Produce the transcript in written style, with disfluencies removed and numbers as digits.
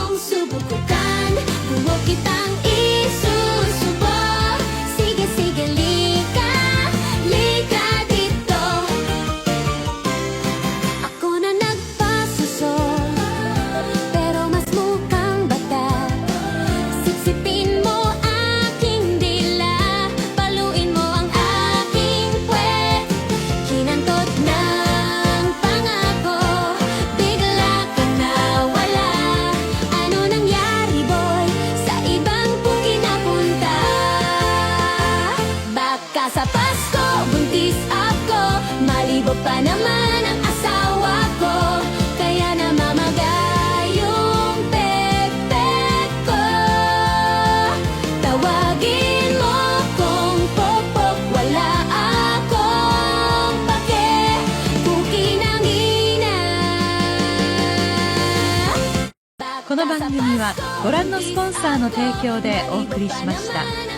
mong subukan, buo kitang isusubo. Sige, sige, lika, lika dito. Ako na nagpasusol, pero mas mukhang bata. Sipsipin mo aking dila, paluin mo ang aking puwet. Kinantot ng pangako, bigla ka nawala. Ano nangyari, boy? Sa ibang pugi napunta. Baka sa Pasko, buntis ako, malibo pa naman ang asawa ko. Kaya namamagay yung pepet ko. Tawagin mo kung popok, wala akong pake. Puki ng ina. この番組はご覧のスポンサーの提供でお送りしました。